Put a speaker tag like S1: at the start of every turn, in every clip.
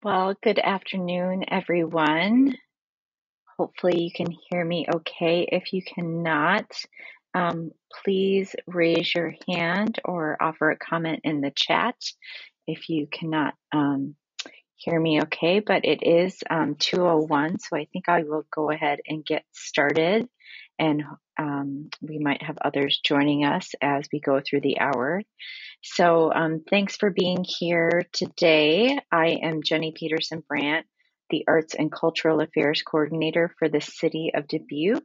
S1: Well, good afternoon, everyone. Hopefully you can hear me okay. If you cannot, please raise your hand or offer a comment in the chat if you cannot hear me okay. But it is 2:01, so I think I will go ahead and get started. And we might have others joining us as we go through the hour. So thanks for being here today. I am Jenny Peterson Brandt, the Arts and Cultural Affairs Coordinator for the City of Dubuque.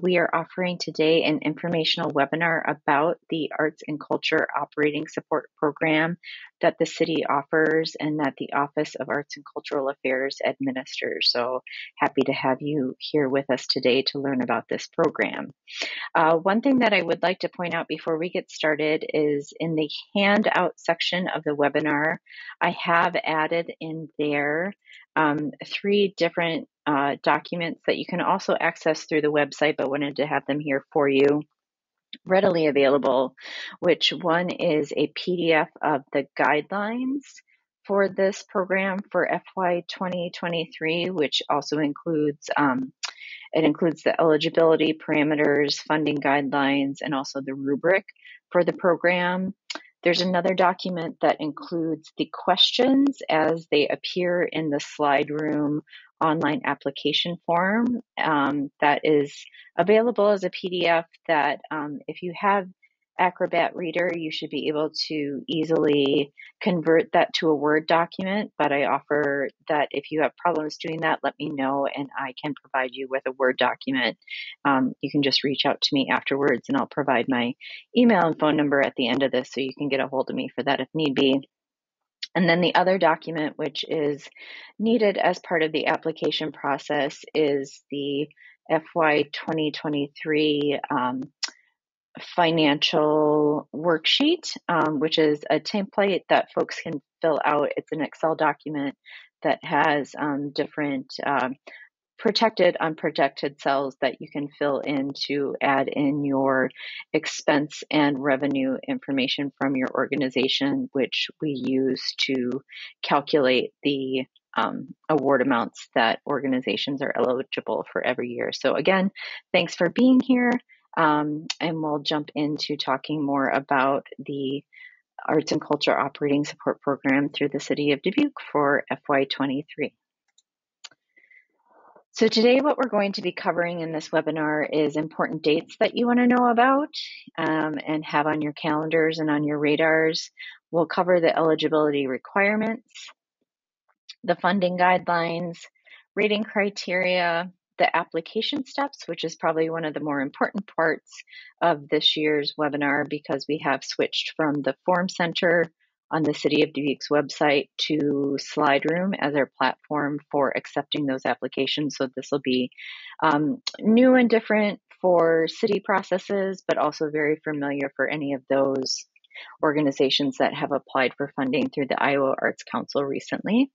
S1: We are offering today an informational webinar about the Arts and Culture Operating Support Program that the city offers and that the Office of Arts and Cultural Affairs administers. So happy to have you here with us today to learn about this program. One thing that I would like to point out before we get started is in the handout section of the webinar, I have added in there 3 different documents that you can also access through the website, but wanted to have them here for you readily available, which one is a PDF of the guidelines for this program for FY 2023, which also includes it includes the eligibility parameters, funding guidelines, and also the rubric for the program. There's another document that includes the questions as they appear in the slide room online application form that is available as a PDF that if you have Acrobat Reader, you should be able to easily convert that to a Word document, but I offer that if you have problems doing that, let me know and I can provide you with a Word document. You can just reach out to me afterwards and I'll provide my email and phone number at the end of this so you can get a hold of me for that if need be. And then the other document, which is needed as part of the application process, is the FY 2023 financial worksheet, which is a template that folks can fill out. It's an Excel document that has different protected, unprotected cells that you can fill in to add in your expense and revenue information from your organization, which we use to calculate the award amounts that organizations are eligible for every year. So again, thanks for being here. And we'll jump into talking more about the Arts and Culture Operating Support Program through the City of Dubuque for FY23. So today what we're going to be covering in this webinar is important dates that you want to know about and have on your calendars and on your radars. We'll cover the eligibility requirements, the funding guidelines, rating criteria, the application steps, which is probably one of the more important parts of this year's webinar because we have switched from the Form Center on the City of Dubuque's website to SlideRoom as our platform for accepting those applications. So this will be new and different for city processes, but also very familiar for any of those organizations that have applied for funding through the Iowa Arts Council recently.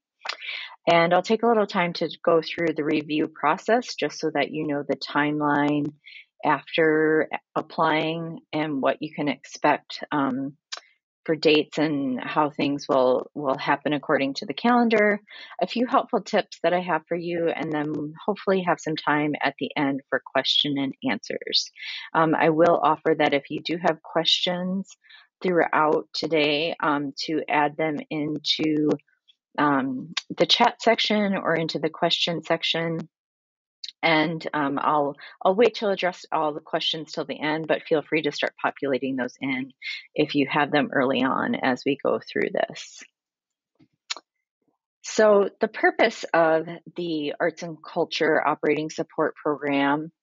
S1: And I'll take a little time to go through the review process just so that you know the timeline after applying and what you can expect for dates and how things will happen according to the calendar. A few helpful tips that I have for you, and then hopefully have some time at the end for question and answers. I will offer that if you do have questions throughout today, to add them into the chat section or into the question section. And I'll wait to address all the questions till the end, but feel free to start populating those in if you have them early on as we go through this. So the purpose of the Arts and Culture Operating Support Program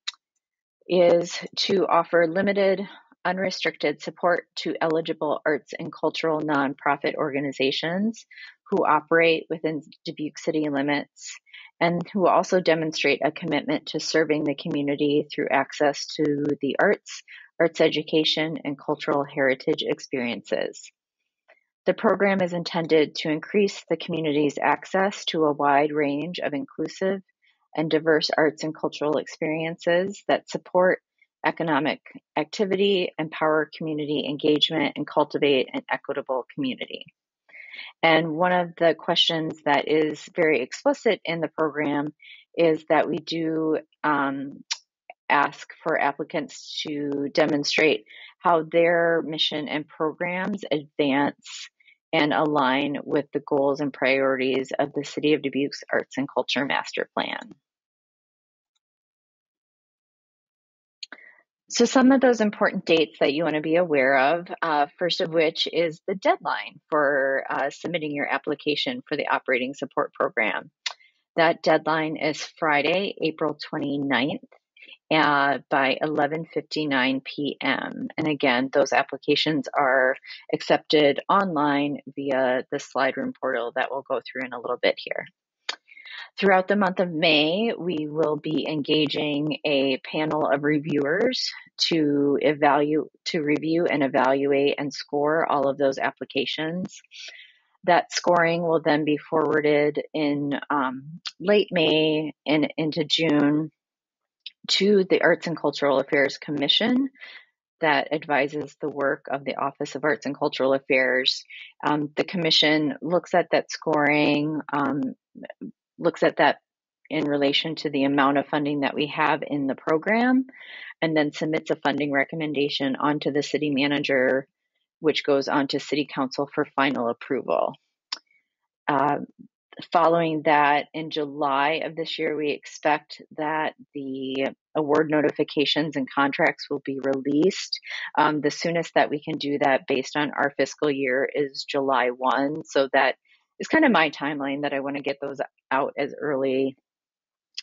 S1: is to offer limited, unrestricted support to eligible arts and cultural nonprofit organizations who operate within Dubuque city limits and who also demonstrate a commitment to serving the community through access to the arts, arts education, and cultural heritage experiences. The program is intended to increase the community's access to a wide range of inclusive and diverse arts and cultural experiences that support economic activity, empower community engagement, and cultivate an equitable community. And one of the questions that is very explicit in the program is that we do ask for applicants to demonstrate how their mission and programs advance and align with the goals and priorities of the City of Dubuque's Arts and Culture Master Plan. So some of those important dates that you want to be aware of, first of which is the deadline for submitting your application for the operating support program. That deadline is Friday, April 29th. By 11:59 p.m. And again, those applications are accepted online via the slide room portal that we'll go through in a little bit here. Throughout the month of May, we will be engaging a panel of reviewers to review and evaluate and score all of those applications. That scoring will then be forwarded in late May and into June to the Arts and Cultural Affairs Commission that advises the work of the Office of Arts and Cultural Affairs. The commission looks at that scoring, looks at that in relation to the amount of funding that we have in the program, and then submits a funding recommendation onto the city manager, which goes on to City Council for final approval. Following that, in July of this year, we expect that the award notifications and contracts will be released. The soonest that we can do that based on our fiscal year is July 1. So that is kind of my timeline, that I want to get those out as early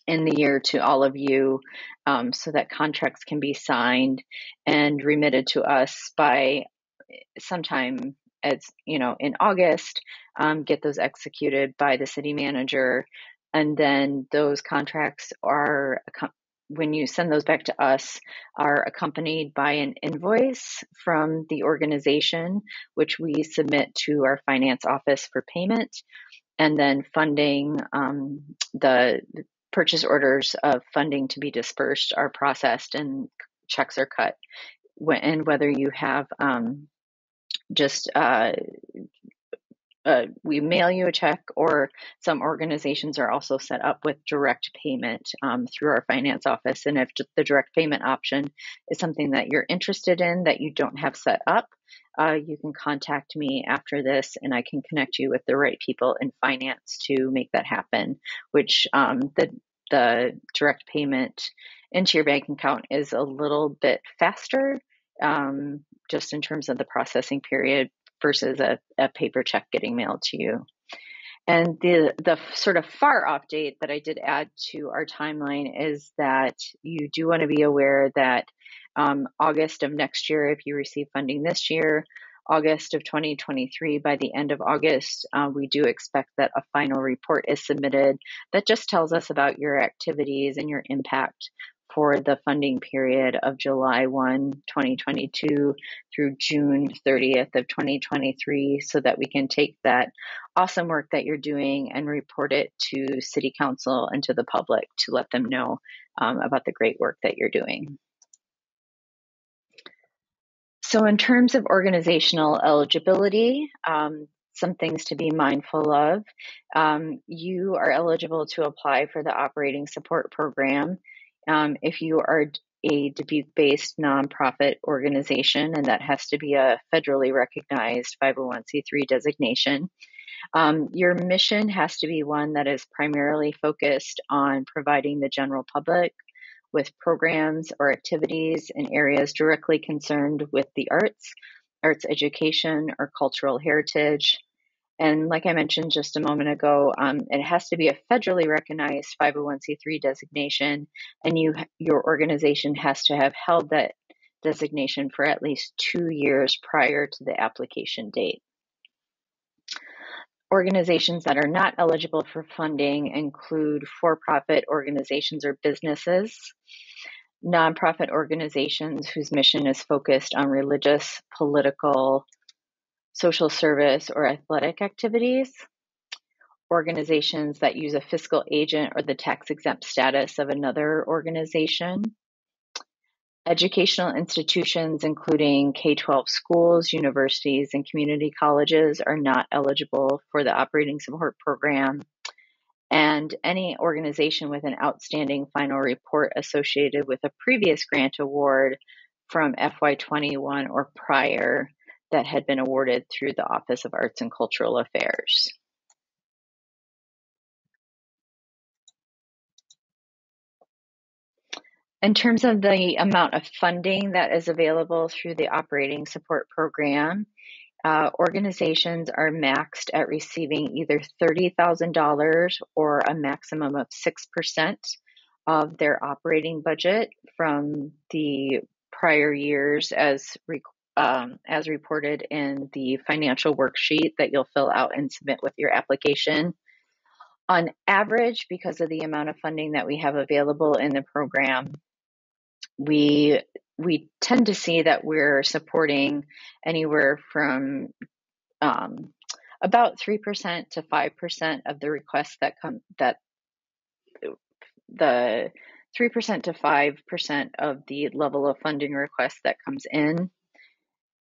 S1: in the year to all of you, so that contracts can be signed and remitted to us by sometime in August, get those executed by the city manager. And then those contracts are, when you send those back to us, are accompanied by an invoice from the organization, which we submit to our finance office for payment. And then funding, the purchase orders of funding to be dispersed are processed and checks are cut. And whether you have we mail you a check, or some organizations are also set up with direct payment through our finance office. And if the direct payment option is something that you're interested in that you don't have set up, you can contact me after this and I can connect you with the right people in finance to make that happen, which the direct payment into your bank account is a little bit faster, just in terms of the processing period versus a paper check getting mailed to you. And the sort of far off date that I did add to our timeline is that you do want to be aware that August of next year, if you receive funding this year, August of 2023, by the end of August, we do expect that a final report is submitted that just tells us about your activities and your impact for the funding period of July 1, 2022 through June 30th of 2023, so that we can take that awesome work that you're doing and report it to City Council and to the public to let them know about the great work that you're doing. So in terms of organizational eligibility, some things to be mindful of. You are eligible to apply for the operating support program if you are a Dubuque-based nonprofit organization, and that has to be a federally recognized 501c3 designation. Your mission has to be one that is primarily focused on providing the general public with programs or activities in areas directly concerned with the arts education, or cultural heritage. And like I mentioned just a moment ago, it has to be a federally recognized 501c3 designation, and your organization has to have held that designation for at least 2 years prior to the application date. Organizations that are not eligible for funding include for-profit organizations or businesses, nonprofit organizations whose mission is focused on religious, political, social service, or athletic activities, organizations that use a fiscal agent or the tax-exempt status of another organization, Educational institutions, including K-12 schools, universities, and community colleges, are not eligible for the operating support program. And any organization with an outstanding final report associated with a previous grant award from FY21 or prior that had been awarded through the Office of Arts and Cultural Affairs. In terms of the amount of funding that is available through the operating support program, organizations are maxed at receiving either $30,000 or a maximum of 6% of their operating budget from the prior years as reported in the financial worksheet that you'll fill out and submit with your application. On average, because of the amount of funding that we have available in the program, we tend to see that we're supporting anywhere from about 3% to 5% of the requests that come, that the 3% to 5% of the level of funding request that comes in.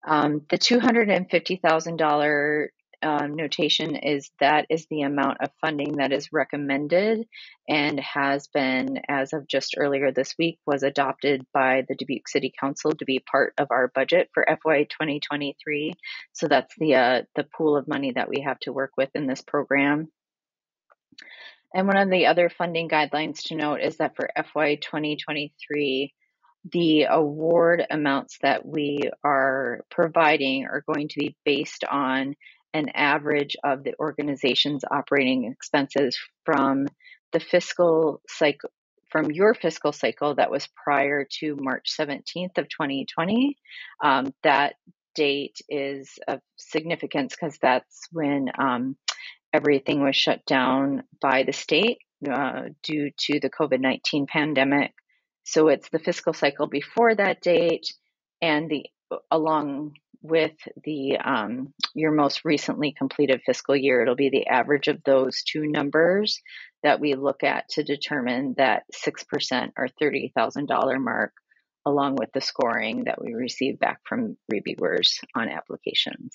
S1: The $250,000 notation is the amount of funding that is recommended and has been, as of just earlier this week, was adopted by the Dubuque City Council to be part of our budget for FY 2023. So that's the pool of money that we have to work with in this program. And one of the other funding guidelines to note is that for FY 2023, the award amounts that we are providing are going to be based on an average of the organization's operating expenses from the fiscal cycle, from your fiscal cycle that was prior to March 17th of 2020. That date is of significance because that's when everything was shut down by the state due to the COVID-19 pandemic. So it's the fiscal cycle before that date, and along with the your most recently completed fiscal year, it'll be the average of those two numbers that we look at to determine that 6% or $30,000 mark, along with the scoring that we receive back from reviewers on applications.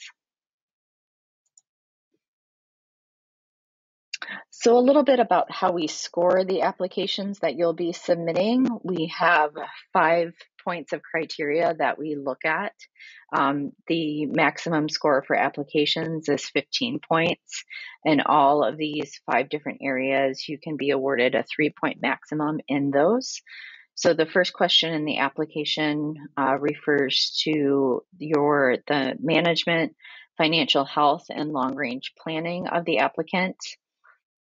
S1: So a little bit about how we score the applications that you'll be submitting. We have 5 points of criteria that we look at. The maximum score for applications is 15 points. In all of these 5 different areas, you can be awarded a 3-point maximum in those. So the first question in the application refers to the management, financial health, and long-range planning of the applicant.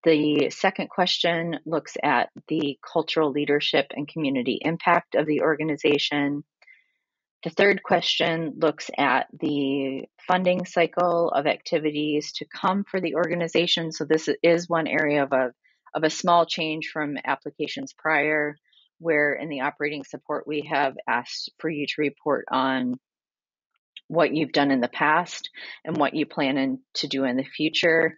S1: The second question looks at the cultural leadership and community impact of the organization. The third question looks at the funding cycle of activities to come for the organization. So this is one area of a small change from applications prior, where in the operating support we have asked for you to report on what you've done in the past and what you plan to do in the future.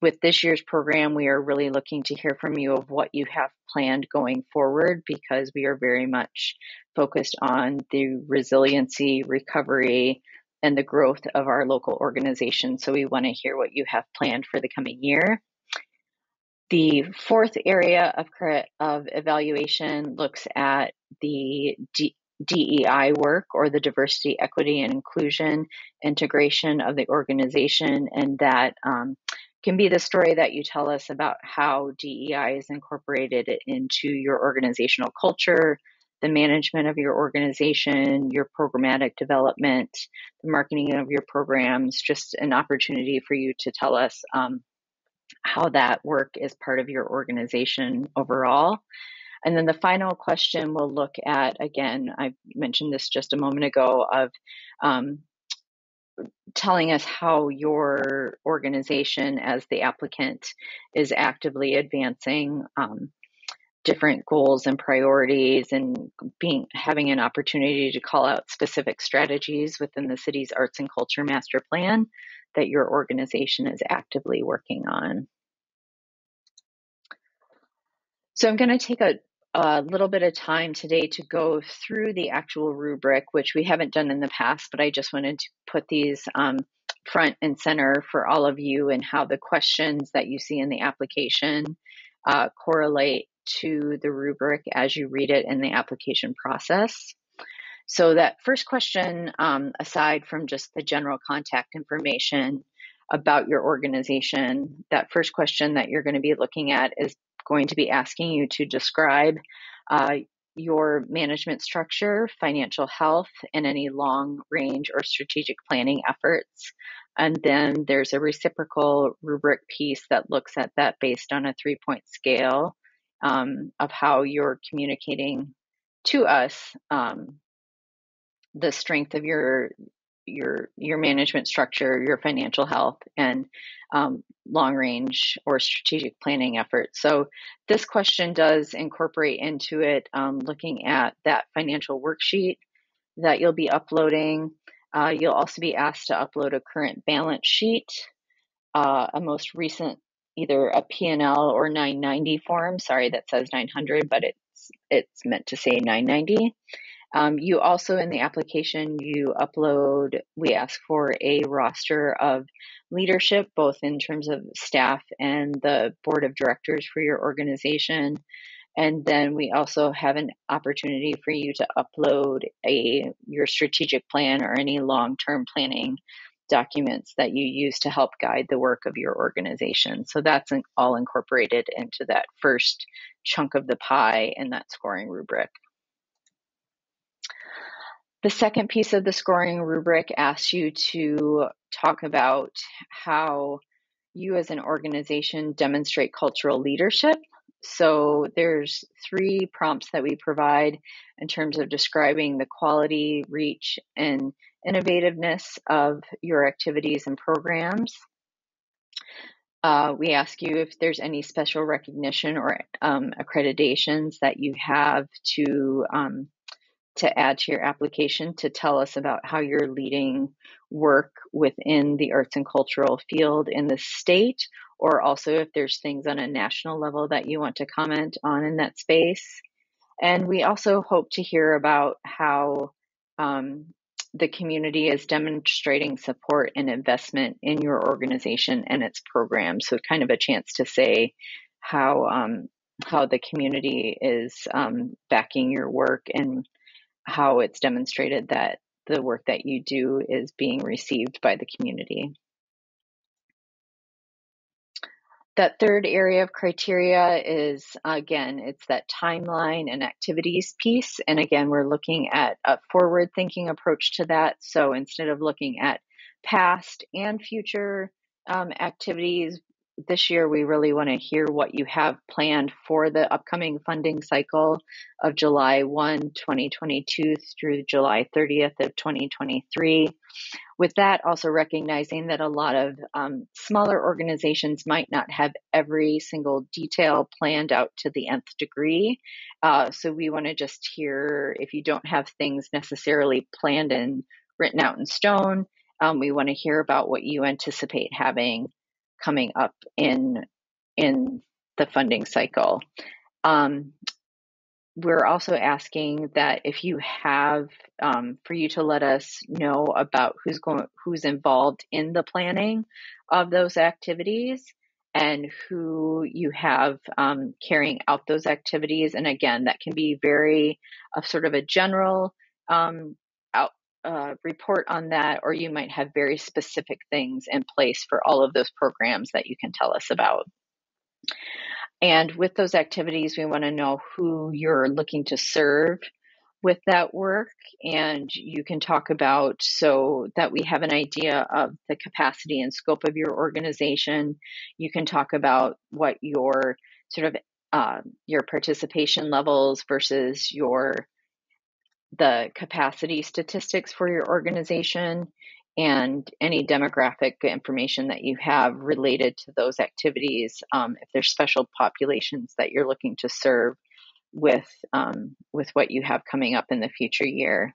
S1: With this year's program, we are really looking to hear from you of what you have planned going forward, because we are very much focused on the resiliency, recovery, and the growth of our local organization. So we want to hear what you have planned for the coming year. The fourth area of evaluation looks at the DEI work, or the diversity, equity, and inclusion integration of the organization, and that can be the story that you tell us about how DEI is incorporated into your organizational culture, the management of your organization, your programmatic development, the marketing of your programs, just an opportunity for you to tell us how that work is part of your organization overall. And then the final question we'll look at, again, I mentioned this just a moment ago, of telling us how your organization as the applicant is actively advancing different goals and priorities, and having an opportunity to call out specific strategies within the city's arts and culture master plan that your organization is actively working on. So I'm going to take a little bit of time today to go through the actual rubric, which we haven't done in the past, but I just wanted to put these front and center for all of you and how the questions that you see in the application correlate to the rubric as you read it in the application process. So that first question, aside from just the general contact information about your organization, that first question that you're going to be looking at is going to be asking you to describe your management structure, financial health, and any long range or strategic planning efforts. And then there's a reciprocal rubric piece that looks at that based on a 3-point scale of how you're communicating to us the strength of your management structure, your financial health, and long range or strategic planning efforts. So this question does incorporate into it looking at that financial worksheet that you'll be uploading. You'll also be asked to upload a current balance sheet, a most recent either a P&L or 990 form. Sorry, that says 900, but it's meant to say 990. You also, in the application, we ask for a roster of leadership, both in terms of staff and the board of directors for your organization. And then we also have an opportunity for you to upload your strategic plan or any long-term planning documents that you use to help guide the work of your organization. So that's all incorporated into that first chunk of the pie in that scoring rubric. The second piece of the scoring rubric asks you to talk about how you as an organization demonstrate cultural leadership. So there's 3 prompts that we provide in terms of describing the quality, reach, and innovativeness of your activities and programs. We ask you if there's any special recognition or accreditations that you have to add to your application to tell us about how you're leading work within the arts and cultural field in the state, or also if there's things on a national level that you want to comment on in that space. And we also hope to hear about how the community is demonstrating support and investment in your organization and its programs. So kind of a chance to say how the community is backing your work and how it's demonstrated that the work that you do is being received by the community. That third area of criteria is, again, it's that timeline and activities piece. And again, we're looking at a forward-thinking approach to that. So instead of looking at past and future activities, this year we really want to hear what you have planned for the upcoming funding cycle of July 1, 2022 through July 30th of 2023. With that, also recognizing that a lot of smaller organizations might not have every single detail planned out to the nth degree. So we want to just hear, if you don't have things necessarily planned and written out in stone, we want to hear about what you anticipate having coming up in the funding cycle. We're also asking that if you have, for you to let us know about who's involved in the planning of those activities and who you have carrying out those activities. And again, that can be very sort of a general report on that, or you might have very specific things in place for all of those programs that you can tell us about. And with those activities, we want to know who you're looking to serve with that work. And you can talk about, so that we have an idea of the capacity and scope of your organization. You can talk about what your sort of your participation levels versus the capacity statistics for your organization, and any demographic information that you have related to those activities, if there's special populations that you're looking to serve with what you have coming up in the future year.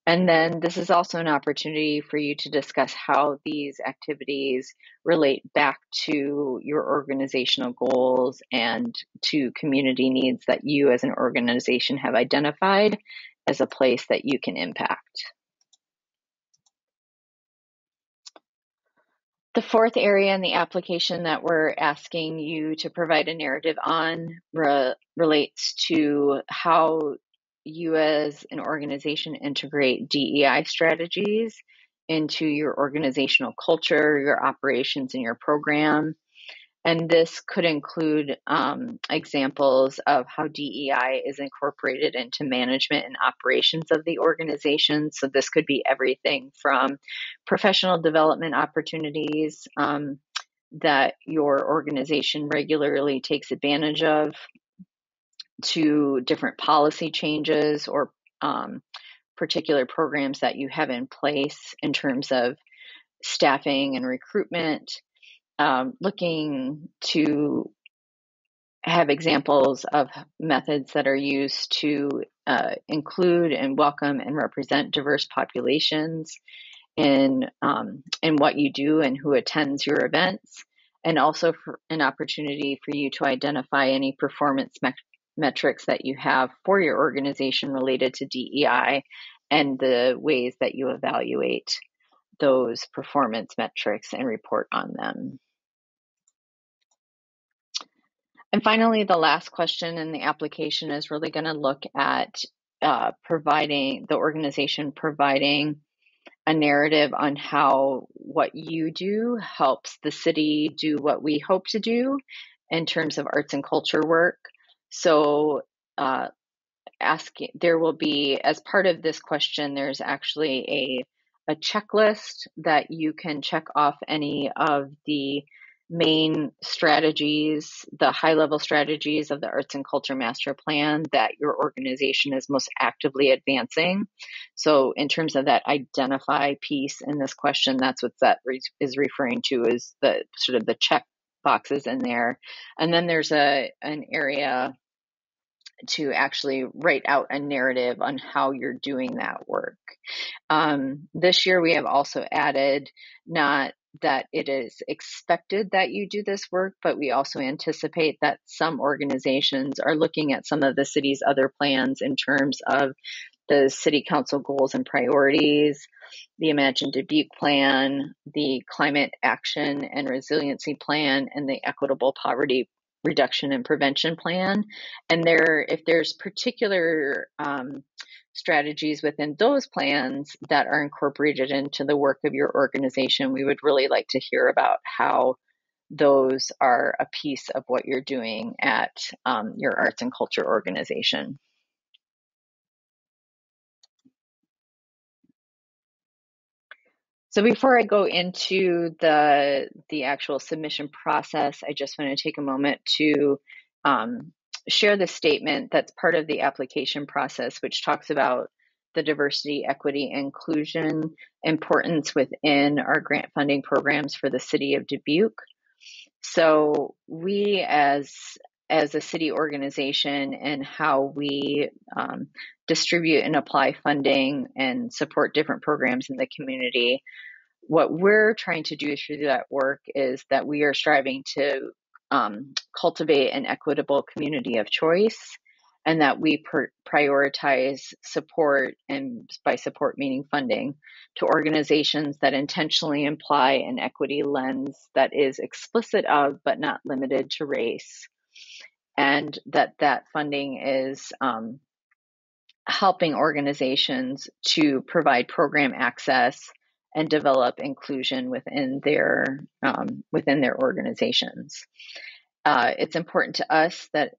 S1: And then this is also an opportunity for you to discuss how these activities relate back to your organizational goals and to community needs that you as an organization have identified as a place that you can impact. The fourth area in the application that we're asking you to provide a narrative on relates to how you as an organization integrate DEI strategies into your organizational culture, your operations, and your program. And this could include examples of how DEI is incorporated into management and operations of the organization. So this could be everything from professional development opportunities that your organization regularly takes advantage of, to different policy changes or particular programs that you have in place in terms of staffing and recruitment. Looking to have examples of methods that are used to include and welcome and represent diverse populations in what you do and who attends your events, and also for an opportunity for you to identify any performance metrics that you have for your organization related to DEI and the ways that you evaluate those performance metrics and report on them. And finally, the last question in the application is really going to look at providing a narrative on how what you do helps the city do what we hope to do in terms of arts and culture work. So there will be, as part of this question, there's actually a checklist that you can check off any of the main strategies, the high-level strategies of the Arts and Culture Master Plan that your organization is most actively advancing. So in terms of that identify piece in this question, that's what that is referring to, is the sort of the check boxes in there. And then there's an area to actually write out a narrative on how you're doing that work. This year, we have also added not that it is expected that you do this work, but we also anticipate that some organizations are looking at some of the city's other plans in terms of the city council goals and priorities, the Imagine Dubuque plan, the Climate Action and Resiliency Plan, and the Equitable Poverty Reduction and Prevention Plan. And if there's particular strategies within those plans that are incorporated into the work of your organization, we would really like to hear about how those are a piece of what you're doing at your arts and culture organization. So before I go into the actual submission process, I just want to take a moment to share the statement that's part of the application process, which talks about the diversity, equity, inclusion importance within our grant funding programs for the city of Dubuque. So we as a city organization and how we distribute and apply funding and support different programs in the community, what we're trying to do through that work is that we are striving to cultivate an equitable community of choice, and that we prioritize support, and by support meaning funding, to organizations that intentionally imply an equity lens that is explicit of but not limited to race, and that funding is helping organizations to provide program access and develop inclusion within their organizations. It's important to us that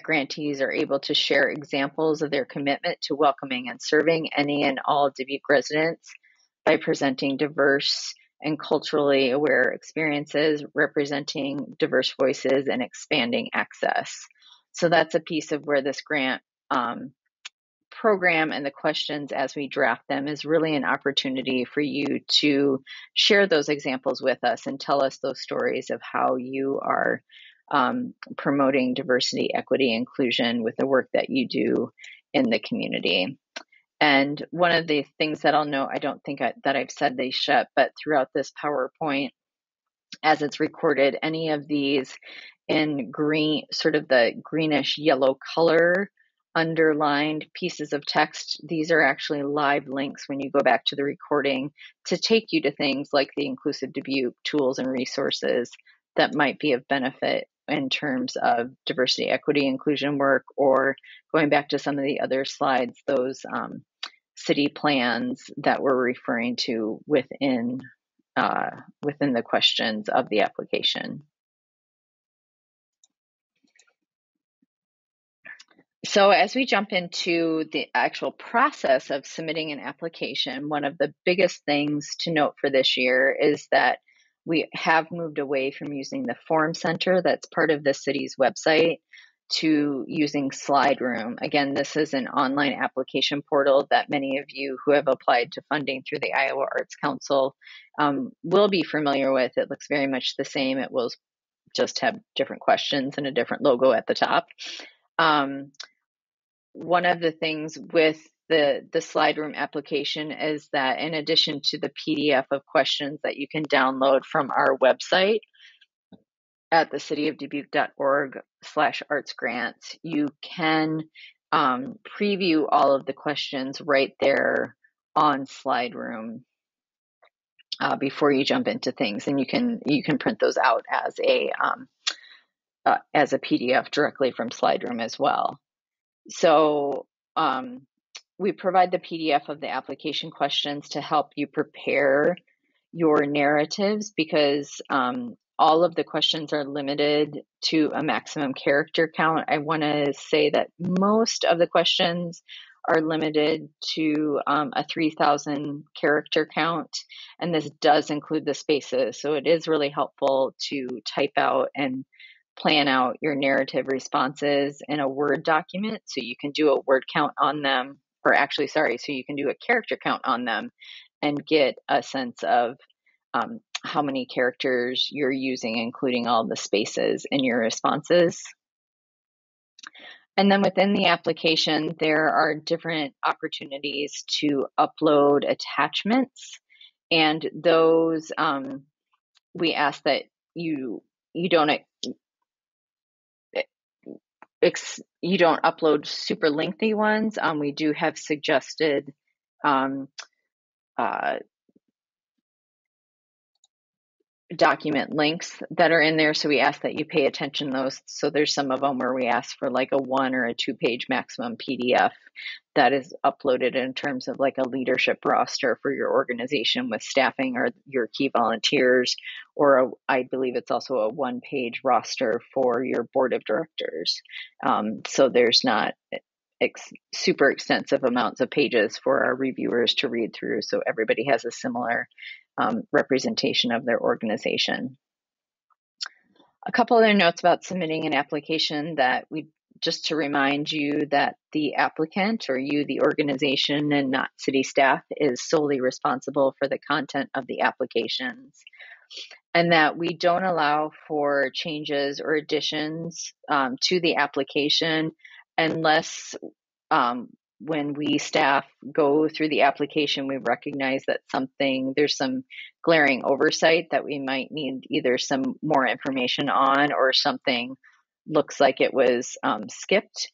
S1: grantees are able to share examples of their commitment to welcoming and serving any and all Dubuque residents by presenting diverse and culturally aware experiences, representing diverse voices, and expanding access. So that's a piece of where this grant program and the questions as we draft them is really an opportunity for you to share those examples with us and tell us those stories of how you are promoting diversity, equity, inclusion with the work that you do in the community. And one of the things that I'll note, I don't think that I've said these yet, but throughout this PowerPoint, as it's recorded, any of these in green, sort of the greenish yellow color underlined pieces of text, these are actually live links when you go back to the recording to take you to things like the Inclusive Dubuque tools and resources that might be of benefit in terms of diversity, equity, inclusion work, or going back to some of the other slides, those city plans that we're referring to within the questions of the application. So as we jump into the actual process of submitting an application, one of the biggest things to note for this year is that we have moved away from using the form center that's part of the city's website to using Slide Room. Again, this is an online application portal that many of you who have applied to funding through the Iowa Arts Council will be familiar with. It looks very much the same. It will just have different questions and a different logo at the top. One of the things with the Slide Room application is that in addition to the PDF of questions that you can download from our website at thecityofdubuque.org/artsgrants, you can preview all of the questions right there on Slide Room before you jump into things, and you can print those out as a PDF directly from Slide Room as well. So we provide the PDF of the application questions to help you prepare your narratives, because all of the questions are limited to a maximum character count. I want to say that most of the questions are limited to a 3,000 character count, and this does include the spaces. So it is really helpful to type out and plan out your narrative responses in a Word document so you can do a word count on them, or actually, sorry, so you can do a character count on them and get a sense of how many characters you're using, including all the spaces in your responses. And then within the application, there are different opportunities to upload attachments, and those we ask that you don't upload super lengthy ones. We do have suggested document links that are in there, so we ask that you pay attention to those. So there's some of them where we ask for like a 1 or a 2-page maximum PDF that is uploaded in terms of like a leadership roster for your organization with staffing or your key volunteers, or I believe it's also a 1-page roster for your board of directors. So there's not super extensive amounts of pages for our reviewers to read through, so everybody has a similar representation of their organization. A couple other notes about submitting an application just to remind you that the applicant, or you, the organization, and not city staff, is solely responsible for the content of the applications, and that we don't allow for changes or additions to the application unless when we staff go through the application, we recognize that there's some glaring oversight that we might need either some more information on, or something looks like it was skipped.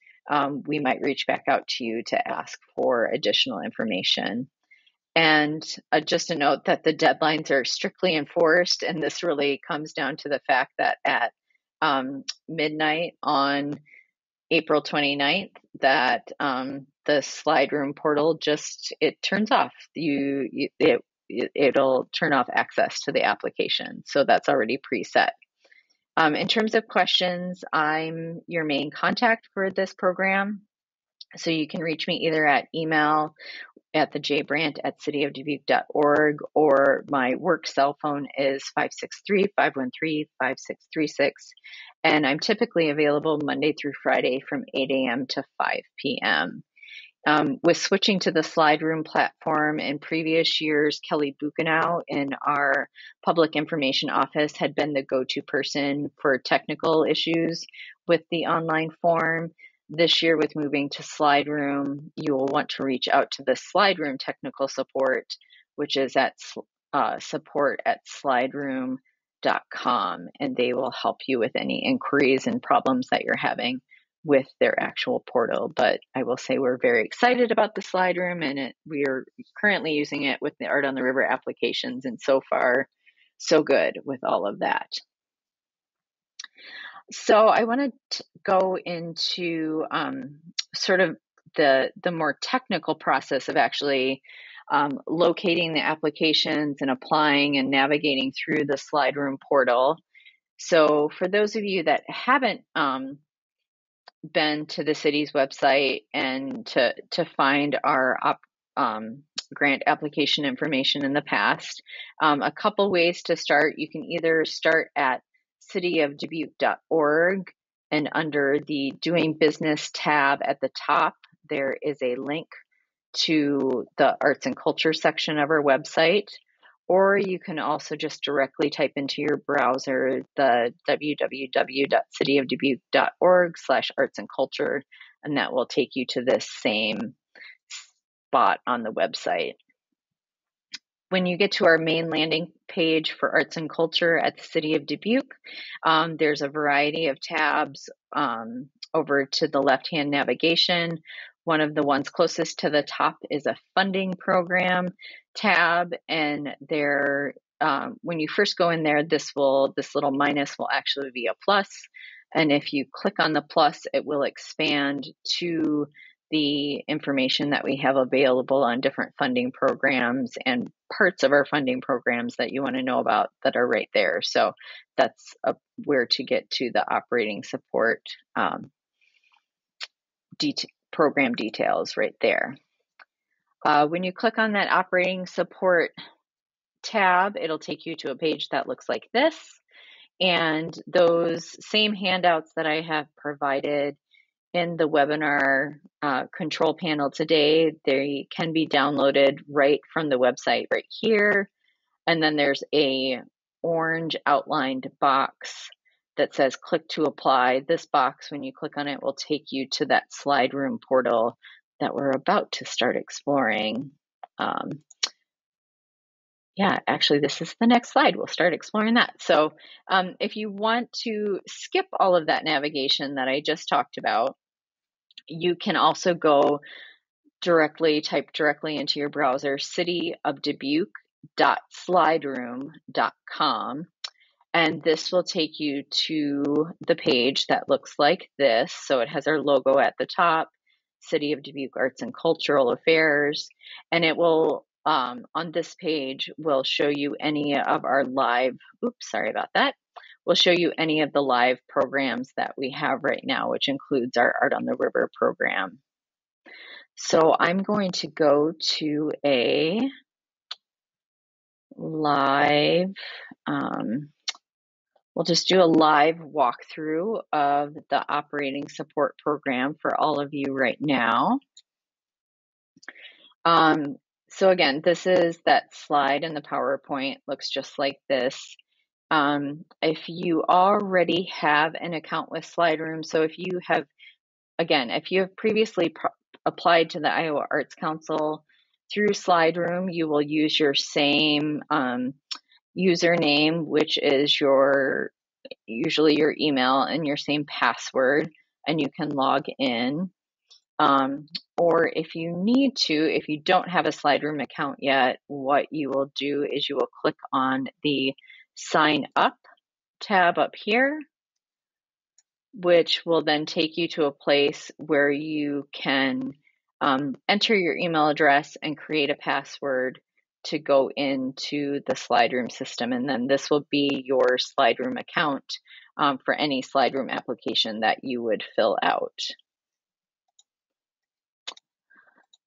S1: We might reach back out to you to ask for additional information. And just a note that the deadlines are strictly enforced, and this really comes down to the fact that at midnight on April 29th, that the Slide Room portal it turns off. It'll turn off access to the application, so that's already preset. In terms of questions, I'm your main contact for this program, so you can reach me either at email at the jbrandt@cityofdubuque.org, or my work cell phone is 563-513-5636. And I'm typically available Monday through Friday from 8 a.m. to 5 p.m. With switching to the Slide Room platform in previous years, Kelly Buchanow in our public information office had been the go-to person for technical issues with the online form. This year with moving to Slide Room, you will want to reach out to the Slide Room technical support, which is at support@slideroom.com, and they will help you with any inquiries and problems that you're having with their actual portal. But I will say we're very excited about the Slide Room, and we are currently using it with the Art on the River applications, and so far, so good with all of that. So I want to go into sort of the more technical process of actually locating the applications and applying and navigating through the Slide Room portal. So for those of you that haven't been to the city's website and to find our grant application information in the past, a couple ways to start. You can either start at cityofdubuque.org, and under the Doing Business tab at the top, there is a link to the Arts and Culture section of our website. Or you can also just directly type into your browser the www.cityofdubuque.org/arts and culture, and that will take you to this same spot on the website. When you get to our main landing page for arts and culture at the City of Dubuque, there's a variety of tabs over to the left-hand navigation. One of the ones closest to the top is a funding program tab, and there, when you first go in there, this little minus will actually be a plus, and if you click on the plus, it will expand to the information that we have available on different funding programs and parts of our funding programs that you want to know about that are right there. So that's where to get to the operating support program details right there. When you click on that operating support tab, it'll take you to a page that looks like this. And those same handouts that I have provided in the webinar control panel today, they can be downloaded right from the website right here. And then there's a orange outlined box that says click to apply. This box, when you click on it, will take you to that Slide Room portal that we're about to start exploring. Yeah, actually, this is the next slide. We'll start exploring that. So if you want to skip all of that navigation that I just talked about, you can also go type directly into your browser, cityofdubuque.slideroom.com, and this will take you to the page that looks like this. So it has our logo at the top, City of Dubuque Arts and Cultural Affairs, and it will, on this page, will show you any of our live, We'll show you any of the live programs that we have right now, which includes our Art on the River program. So I'm going to go to a live, we'll just do a live walkthrough of the operating support program for all of you right now. So again, this is that slide in the PowerPoint, looks just like this. If you already have an account with Slide Room, so if you have previously applied to the Iowa Arts Council through Slide Room, you will use your same username, which is usually your email, and your same password, and you can log in. Or if you don't have a Slide Room account yet, what you will do is you will click on the Sign Up tab up here, which will then take you to a place where you can enter your email address and create a password to go into the Slide Room system. And then this will be your Slide Room account for any Slide Room application that you would fill out.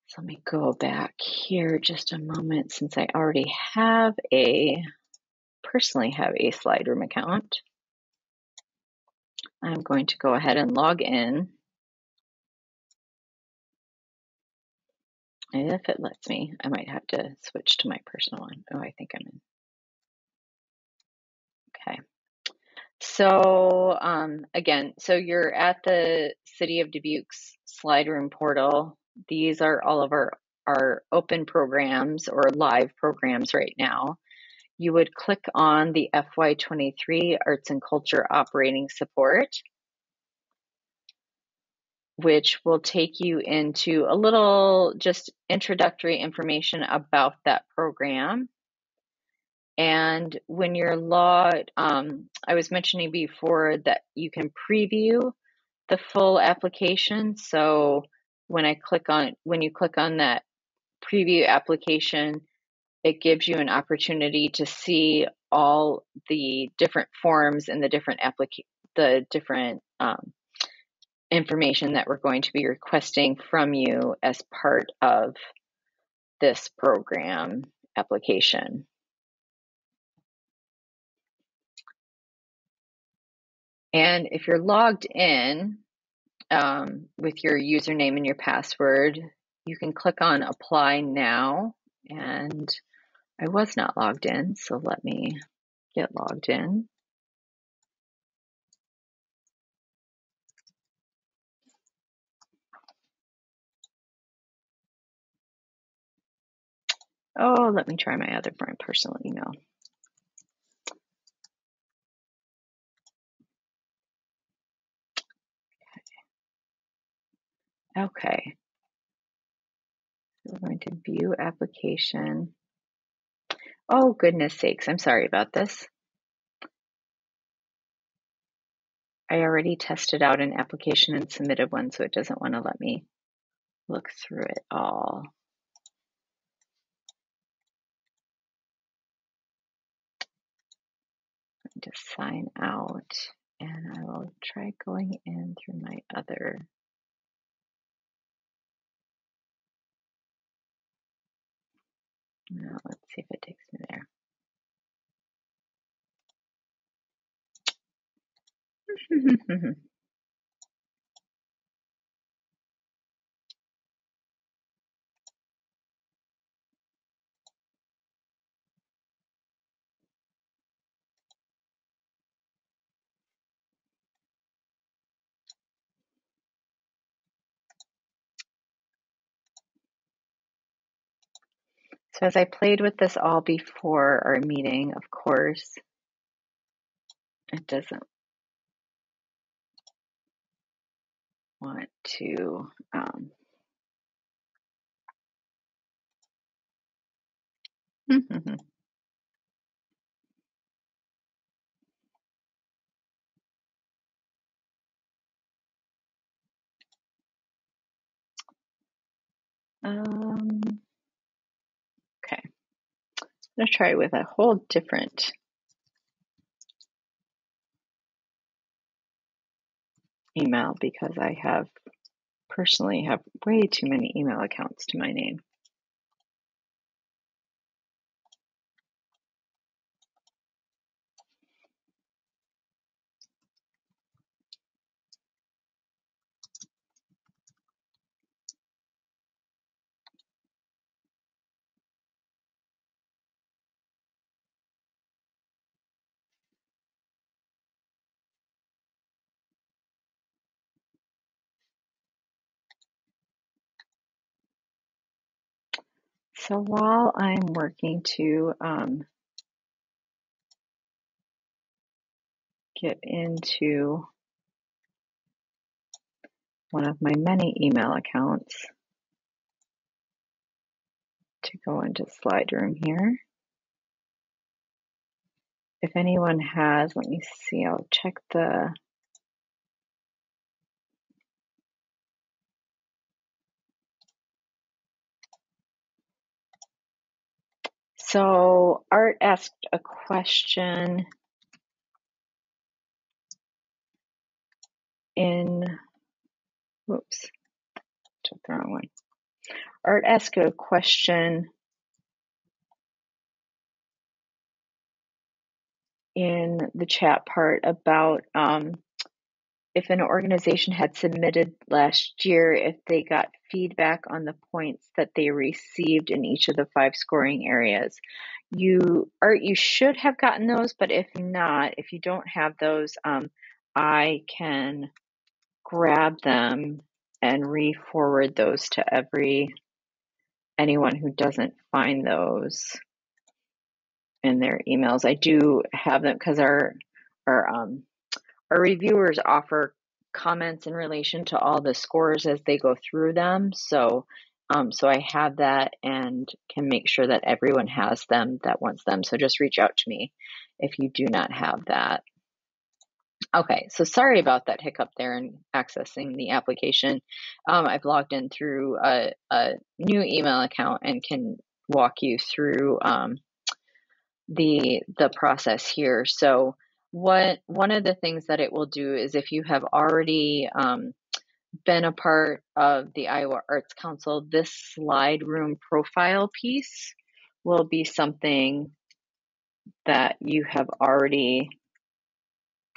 S1: So let me go back here just a moment, since I already personally have a Slide Room account. I'm going to go ahead and log in. And if it lets me, I might have to switch to my personal one. Oh, I think I'm in. Okay. So again, so you're at the City of Dubuque's slide room portal. These are all of our open programs or live programs right now. You would click on the FY2023 Arts and Culture Operating Support, which will take you into a little just introductory information about that program. And when you're logged, I was mentioning before that you can preview the full application. So when you click on that preview application, it gives you an opportunity to see all the different forms and the different information that we're going to be requesting from you as part of this program application. And if you're logged in with your username and your password, you can click on Apply Now. And I was not logged in, so let me get logged in. Oh, let me try my other personal email. Okay. We're going to view application. Oh, goodness sakes. I'm sorry about this. I already tested out an application and submitted one, so it doesn't want to let me look through it all. I'm going to sign out, and I will try going in through my other. Now, let's see if it takes me there. So as I played with this all before our meeting, of course, it doesn't want to. Okay, I'm going to try with a whole different email because I personally have way too many email accounts to my name. So while I'm working to get into one of my many email accounts to go into slide room here. If anyone has, let me see, I'll check the. So Art asked a question whoops, took the wrong one. Art asked a question in the chat part about if an organization had submitted last year, if they got feedback on the points that they received in each of the 5 scoring areas. You should have gotten those, but if not, if you don't have those, I can grab them and re-forward those to anyone who doesn't find those in their emails. I do have them because our reviewers offer comments in relation to all the scores as they go through them. So I have that and can make sure that everyone has them that wants them. So just reach out to me if you do not have that. Okay, so sorry about that hiccup there in accessing the application. I've logged in through a new email account and can walk you through the process here. So one of the things that it will do is if you have already been a part of the Iowa Arts Council, this slide room profile piece will be something that you have already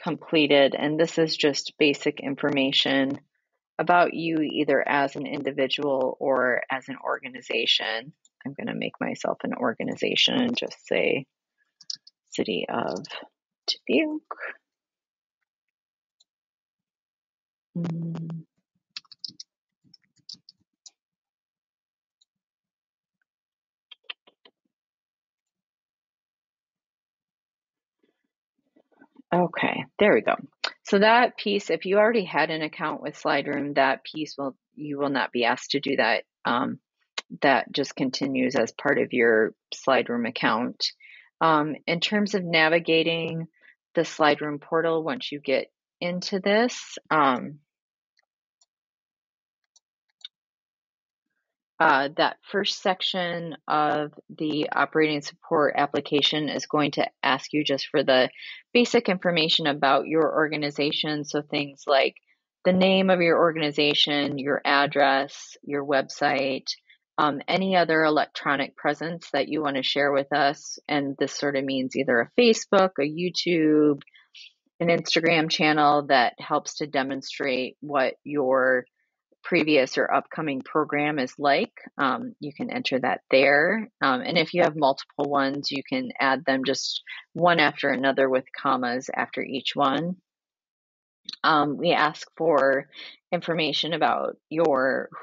S1: completed, and this is just basic information about you either as an individual or as an organization. I'm going to make myself an organization and just say City of Dubuque. Okay, there we go. So that piece, if you already had an account with SlideRoom, that piece you will not be asked to do that. That just continues as part of your SlideRoom account. In terms of navigating the SlideRoom portal, once you get into this, that first section of the operating support application is going to ask you just for the basic information about your organization. So things like the name of your organization, your address, your website, any other electronic presence that you want to share with us. And this sort of means either a Facebook, a YouTube, an Instagram channel that helps to demonstrate what your previous or upcoming program is like. You can enter that there. And if you have multiple ones, you can add them just one after another with commas after each one. We ask for information about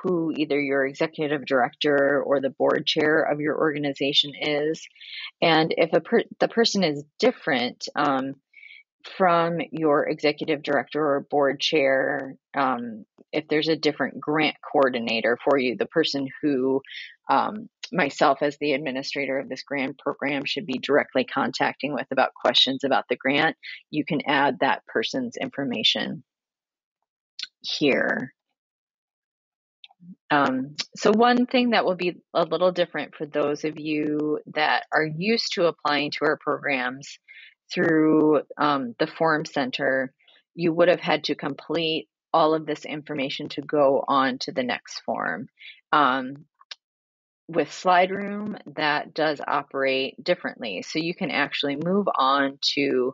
S1: who either your executive director or the board chair of your organization is. And if the person is different, from your executive director or board chair, if there's a different grant coordinator for you, the person who myself as the administrator of this grant program should be directly contacting with about questions about the grant, you can add that person's information here. So one thing that will be a little different for those of you that are used to applying to our programs through the Form Center, you would have had to complete all of this information to go on to the next form. With SlideRoom, that does operate differently. So you can actually move on to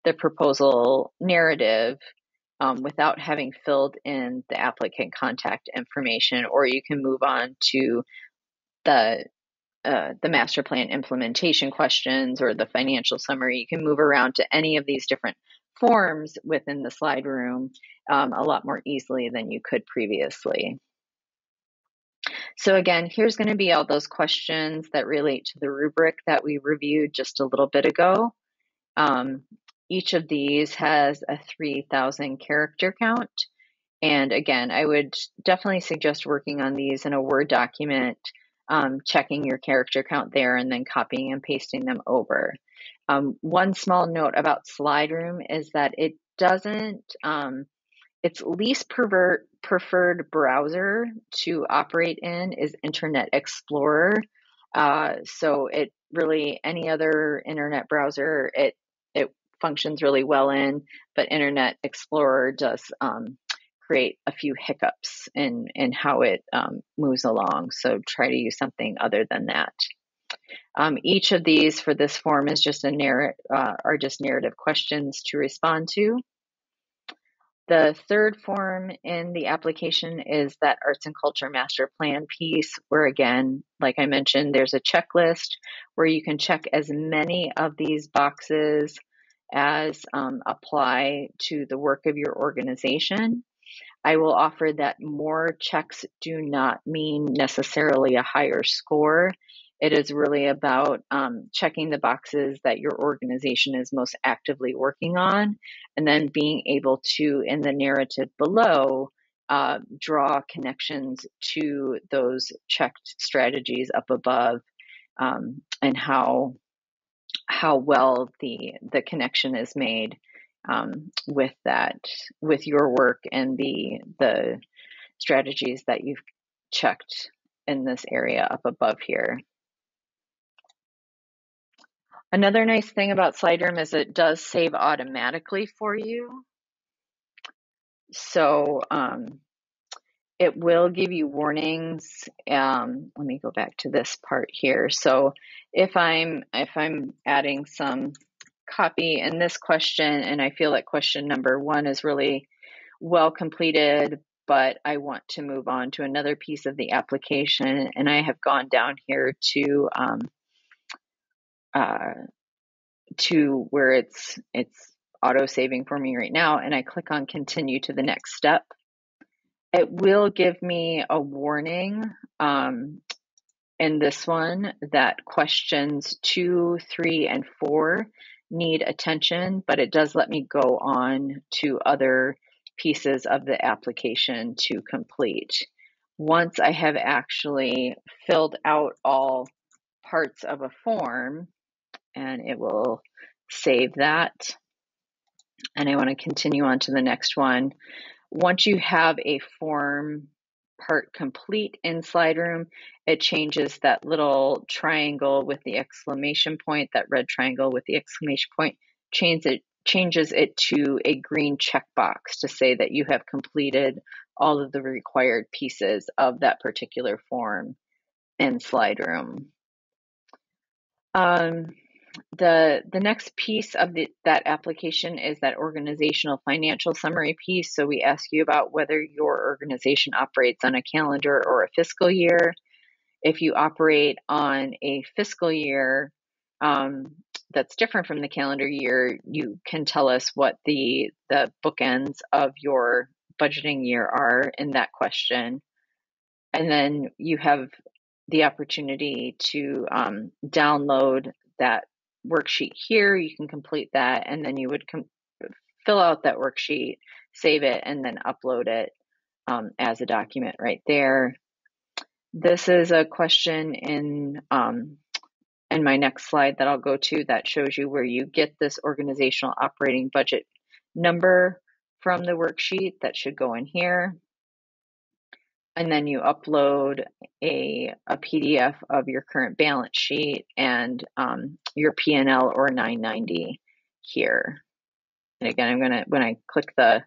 S1: the proposal narrative without having filled in the applicant contact information, or you can move on to the master plan implementation questions or the financial summary. You can move around to any of these different forms within the SlideRoom a lot more easily than you could previously. So again, here's going to be all those questions that relate to the rubric that we reviewed just a little bit ago. Each of these has a 3,000 character count. And again, I would definitely suggest working on these in a Word document, checking your character count there and then copying and pasting them over. One small note about SlideRoom is that it doesn't, its least preferred browser to operate in is Internet Explorer. So it really, any other internet browser, it functions really well in, but Internet Explorer does create a few hiccups in how it moves along. So try to use something other than that. Each of these for this form is just are just narrative questions to respond to. The third form in the application is that Arts and Culture Master Plan piece, where again, like I mentioned, there's a checklist where you can check as many of these boxes as apply to the work of your organization. I will offer that more checks do not mean necessarily a higher score. It is really about checking the boxes that your organization is most actively working on, and then being able to, in the narrative below, draw connections to those checked strategies up above, and how well the connection is made with that, with your work and the strategies that you've checked in this area up above here. Another nice thing about Slideroom is it does save automatically for you. So it will give you warnings. Let me go back to this part here. So if I'm adding some copy in this question, and I feel like question number 1 is really well completed, but I want to move on to another piece of the application, and I have gone down here to where it's auto saving for me right now, and I click on continue to the next step. It will give me a warning in this one that questions 2, 3, and 4 need attention, but it does let me go on to other pieces of the application to complete. Once I have actually filled out all parts of a form, and it will save that, and I want to continue on to the next one. Once you have a form part complete in Slideroom, it changes that little triangle with the exclamation point, that red triangle with the exclamation point, changes it to a green checkbox to say that you have completed all of the required pieces of that particular form in Slideroom. The next piece of that application is that organizational financial summary piece. So we ask you about whether your organization operates on a calendar or a fiscal year. If you operate on a fiscal year that's different from the calendar year, you can tell us what the bookends of your budgeting year are in that question. And then you have the opportunity to download that worksheet here. You can complete that, and then you would fill out that worksheet, save it, and then upload it as a document right there. This is a question in my next slide that I'll go to that shows you where you get this organizational operating budget number from the worksheet. That should go in here. And then you upload a PDF of your current balance sheet and your P&L or 990 here. And again, when I click that,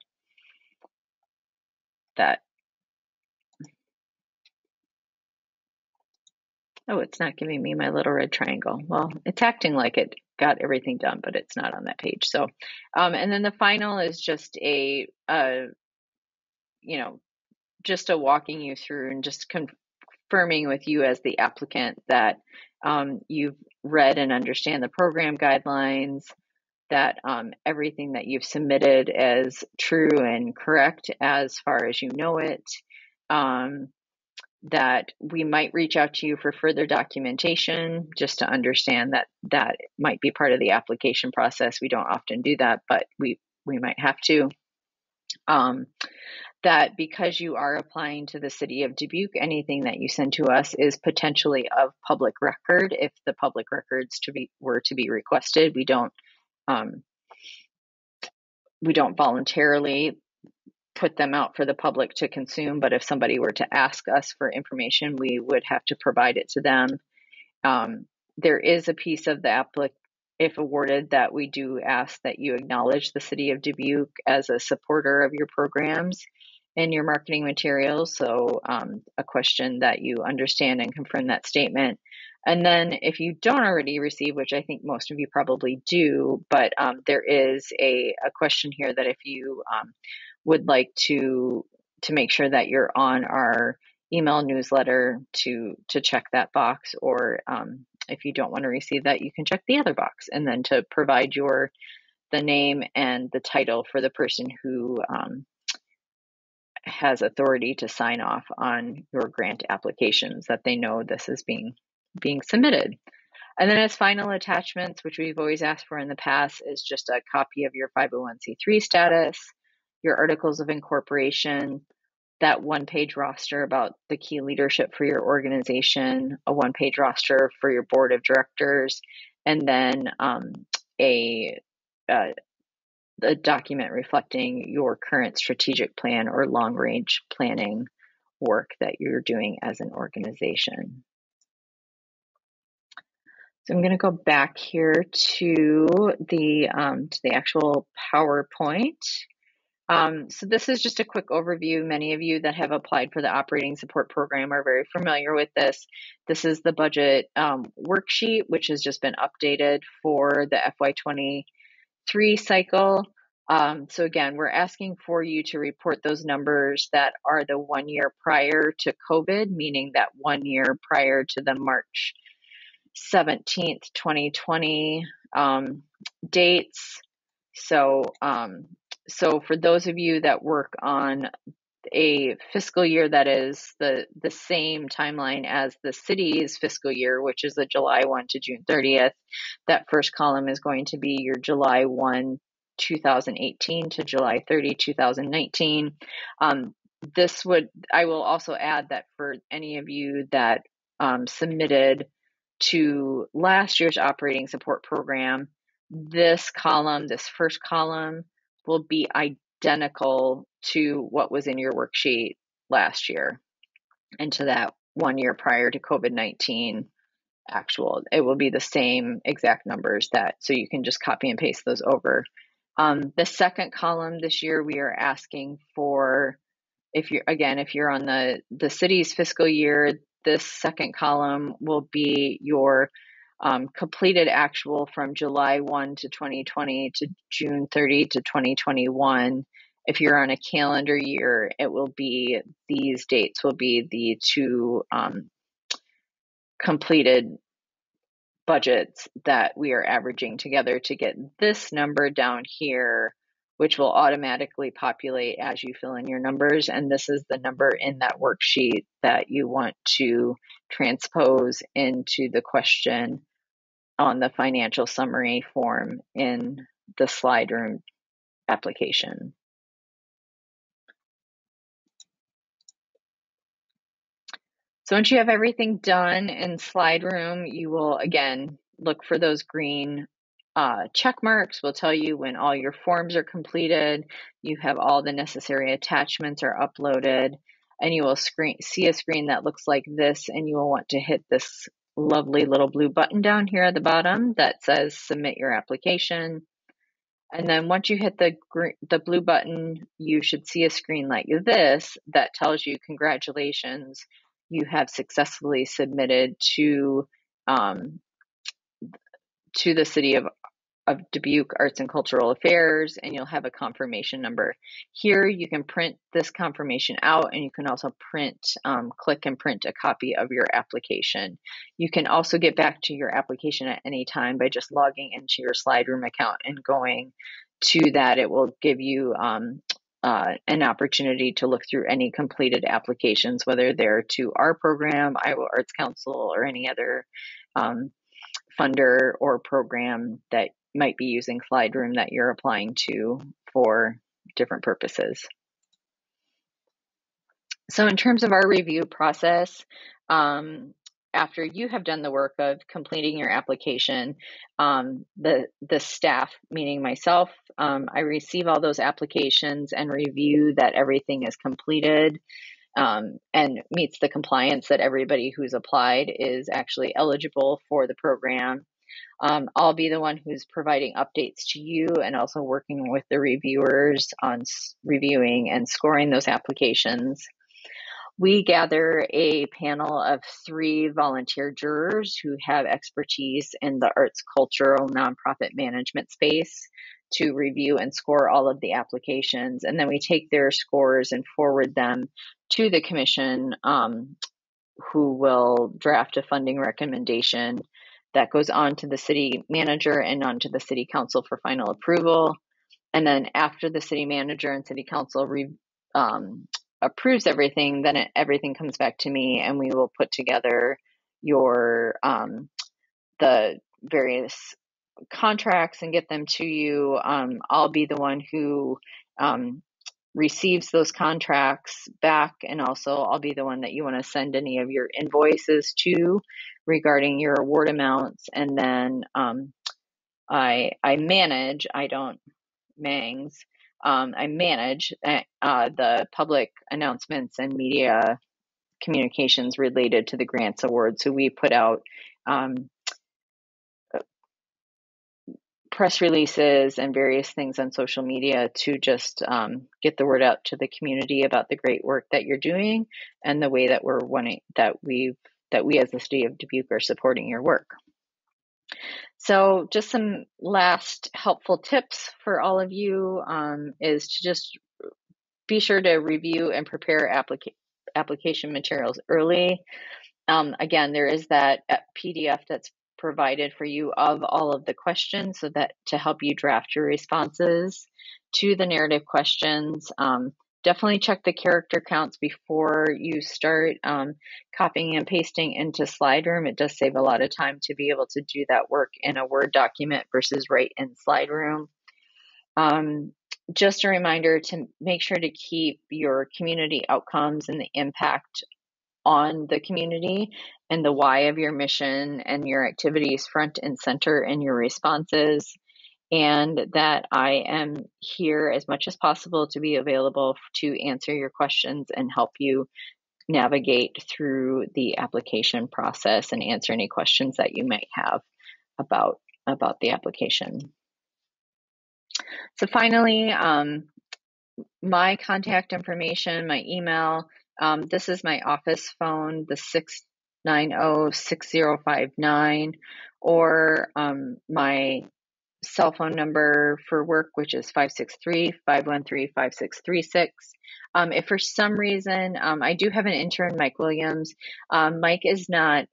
S1: oh, it's not giving me my little red triangle. Well, it's acting like it got everything done, but it's not on that page. So, and then the final is just just a walking you through and just confirming with you as the applicant that you've read and understand the program guidelines, that everything that you've submitted is true and correct as far as you know it, that we might reach out to you for further documentation just to understand that might be part of the application process. We don't often do that, but we might have to. That because you are applying to the city of Dubuque, anything that you send to us is potentially of public record. If the public records were to be requested, we don't voluntarily put them out for the public to consume. But if somebody were to ask us for information, we would have to provide it to them. There is a piece of the if awarded, that we do ask that you acknowledge the city of Dubuque as a supporter of your programs and your marketing materials. So a question that you understand and confirm that statement. And then if you don't already receive, which I think most of you probably do, but there is a question here that if you would like to make sure that you're on our email newsletter to check that box, or if you don't want to receive that, you can check the other box, and then to provide the name and the title for the person who has authority to sign off on your grant applications, that they know this is being submitted. And then as final attachments, which we've always asked for in the past, is just a copy of your 501c3 status, your articles of incorporation, that one-page roster about the key leadership for your organization, a one-page roster for your board of directors, and then a document reflecting your current strategic plan or long-range planning work that you're doing as an organization. So I'm going to go back here to the actual PowerPoint. So this is just a quick overview. Many of you that have applied for the operating support program are very familiar with this. This is the budget worksheet, which has just been updated for the FY2023 cycle. So again, we're asking for you to report those numbers that are the 1 year prior to COVID, meaning that 1 year prior to the March 17th, 2020 dates. So for those of you that work on a fiscal year that is the same timeline as the city's fiscal year, which is the July 1 to June 30th, that first column is going to be your July 1, 2018 to July 30, 2019. I will also add that for any of you that submitted to last year's operating support program, this first column, will be identical to what was in your worksheet last year and to that 1 year prior to COVID-19 actual. It will be the same exact numbers, so you can just copy and paste those over. The second column this year, we are asking for, if you're on the city's fiscal year, this second column will be your completed actual from July 1 to 2020 to June 30 to 2021. If you're on a calendar year, these dates will be the two completed budgets that we are averaging together to get this number down here, which will automatically populate as you fill in your numbers. And this is the number in that worksheet that you want to transpose into the question on the financial summary form in the slide room application. So once you have everything done in slide room, you will again look for those green check marks. Will tell you when all your forms are completed, you have all the necessary attachments are uploaded, and you will see a screen that looks like this, and you will want to hit this lovely little blue button down here at the bottom that says submit your application. And then once you hit the blue button, you should see a screen like this that tells you congratulations, you have successfully submitted to the City of Dubuque Arts and Cultural Affairs, and you'll have a confirmation number. Here you can print this confirmation out, and you can also click and print a copy of your application. You can also get back to your application at any time by just logging into your slide room account and going to that. It will give you an opportunity to look through any completed applications, whether they're to our program, Iowa Arts Council, or any other funder or program that might be using slide room that you're applying to for different purposes. So in terms of our review process, after you have done the work of completing your application, the staff, meaning myself, I receive all those applications and review that everything is completed and meets the compliance, that everybody who's applied is actually eligible for the program. I'll be the one who's providing updates to you and also working with the reviewers on reviewing and scoring those applications. We gather a panel of 3 volunteer jurors who have expertise in the arts, cultural, nonprofit management space to review and score all of the applications. And then we take their scores and forward them to the commission, who will draft a funding recommendation that goes on to the city manager and on to the city council for final approval. And then after the city manager and city council approves everything, then everything comes back to me, and we will put together your the various contracts and get them to you. I'll be the one who receives those contracts back, and also I'll be the one that you want to send any of your invoices to regarding your award amounts. And then I manage, I don't mangs, I manage the public announcements and media communications related to the grants award. So we put out press releases and various things on social media to just get the word out to the community about the great work that you're doing and the way that we're wanting that we as the city of Dubuque are supporting your work. So just some last helpful tips for all of you is to just be sure to review and prepare application materials early. Again, there is that PDF that's provided for you of all of the questions, so that to help you draft your responses to the narrative questions. Definitely check the character counts before you start copying and pasting into SlideRoom. It does save a lot of time to be able to do that work in a Word document versus right in SlideRoom. Just a reminder to make sure to keep your community outcomes and the impact on the community and the why of your mission and your activities front and center in your responses, and that I am here as much as possible to be available to answer your questions and help you navigate through the application process and answer any questions that you might have about the application. So finally, my contact information, my email, this is my office phone, the 690-6059, or my cell phone number for work, which is 563-513-5636. If for some reason, I do have an intern, Mike Williams. Mike is not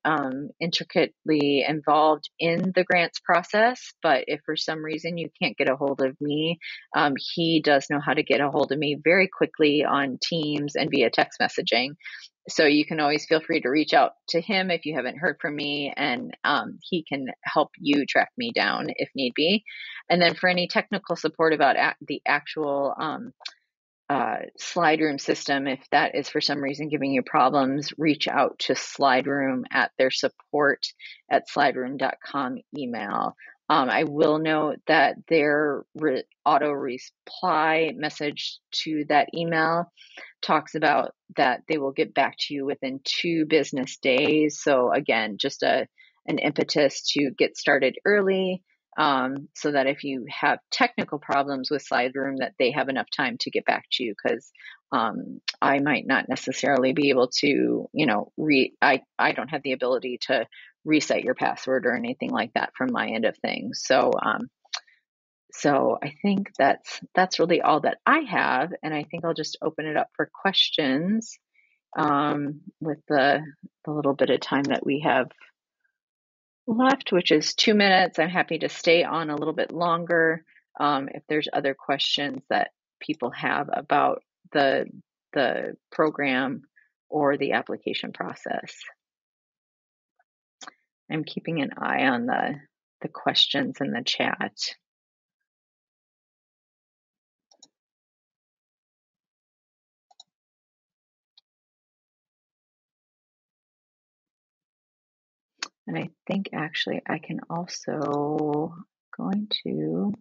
S1: intricately involved in the grants process, but if for some reason you can't get a hold of me, he does know how to get a hold of me very quickly on Teams and via text messaging. So you can always feel free to reach out to him if you haven't heard from me, and he can help you track me down if need be. And then for any technical support about the actual SlideRoom system, if that is for some reason giving you problems, reach out to SlideRoom at their support@slideroom.com email. I will note that their auto reply message to that email talks about that they will get back to you within 2 business days. So again, just an impetus to get started early, so that if you have technical problems with SlideRoom, that they have enough time to get back to you, because I might not necessarily be able to, I don't have the ability to reset your password or anything like that from my end of things. So I think that's really all that I have, and I think I'll just open it up for questions with the little bit of time that we have left, which is 2 minutes. I'm happy to stay on a little bit longer if there's other questions that people have about the program or the application process. I'm keeping an eye on the questions in the chat. And I think actually I can also going to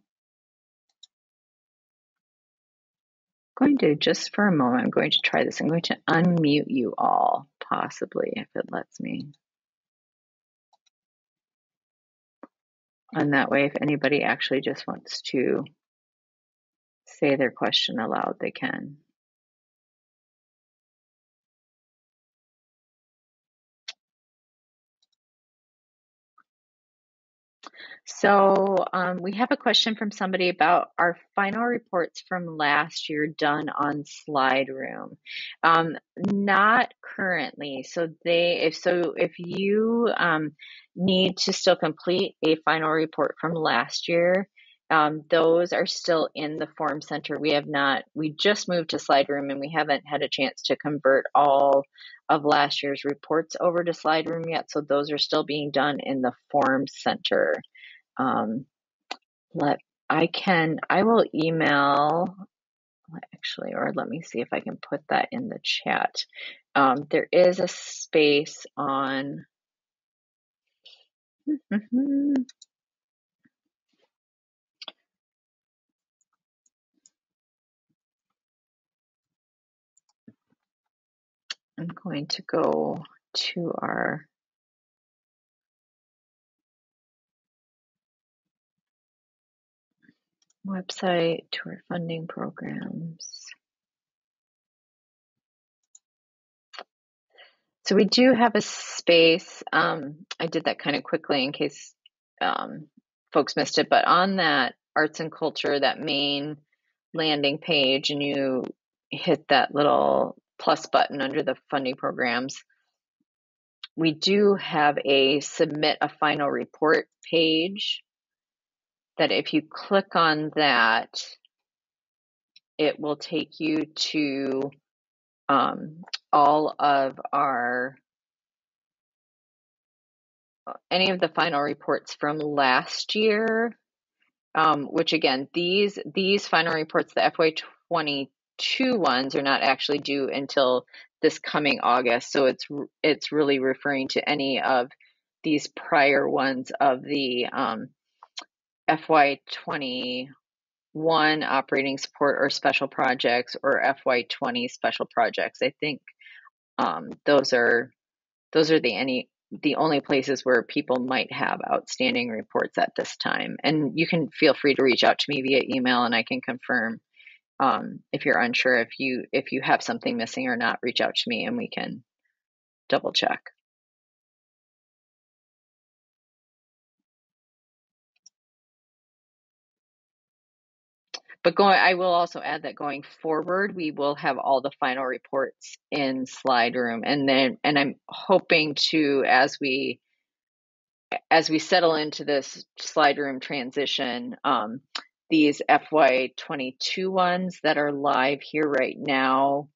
S1: just for a moment, I'm going to try this. I'm going to unmute you all, possibly, if it lets me. And that way, if anybody actually just wants to say their question aloud, they can. So we have a question from somebody about our final reports from last year done on Slide Room. Not currently. So if you need to still complete a final report from last year, those are still in the Form Center. We just moved to Slide Room and we haven't had a chance to convert all of last year's reports over to Slide Room yet. So those are still being done in the Form Center. Um, I will email actually, or let me see if I can put that in the chat. There is a space on, I'm going to go to our website, to our funding programs. So we do have a space. I did that kind of quickly in case folks missed it, but on that arts and culture, that main landing page, and you hit that little plus button under the funding programs, we do have a submit a final report page that if you click on that, it will take you to all of any of the final reports from last year, which again, these final reports, the FY22 ones, are not actually due until this coming August. So it's really referring to any of these prior ones of the FY21 operating support or special projects, or FY20 special projects. I think those are the only places where people might have outstanding reports at this time. And you can feel free to reach out to me via email, and I can confirm if you're unsure if you have something missing or not. Reach out to me and we can double check. But I will also add that going forward, we will have all the final reports in Slide Room, and I'm hoping to, as we settle into this Slide Room transition, these FY22 ones that are live here right now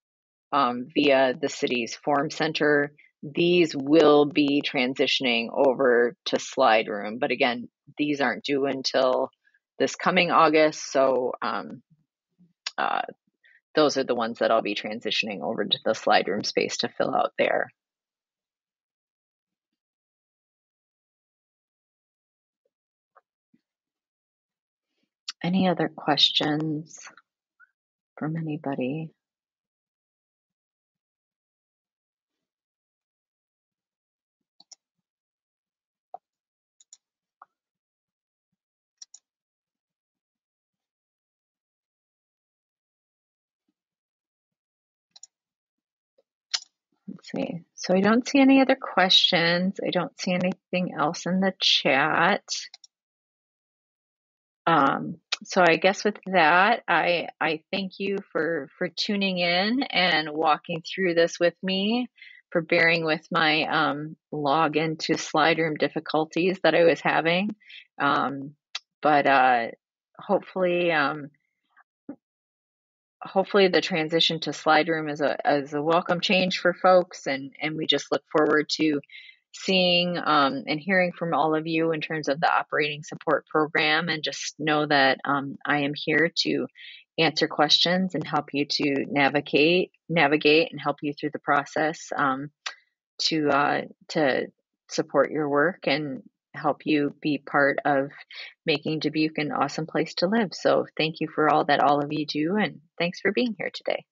S1: via the city's Form Center, these will be transitioning over to Slide Room. But again, these aren't due until this coming August, so those are the ones that I'll be transitioning over to the Slide Room space to fill out there. Any other questions from anybody? Let's see. So I don't see any other questions. I don't see anything else in the chat. So I guess with that, I thank you for tuning in and walking through this with me, for bearing with my login to Slide Room difficulties that I was having. But hopefully the transition to Slide Room is a welcome change for folks, and we just look forward to seeing and hearing from all of you in terms of the operating support program. And just know that I am here to answer questions and help you to navigate and help you through the process to support your work and help you be part of making Dubuque an awesome place to live. So thank you for all that all of you do, and thanks for being here today.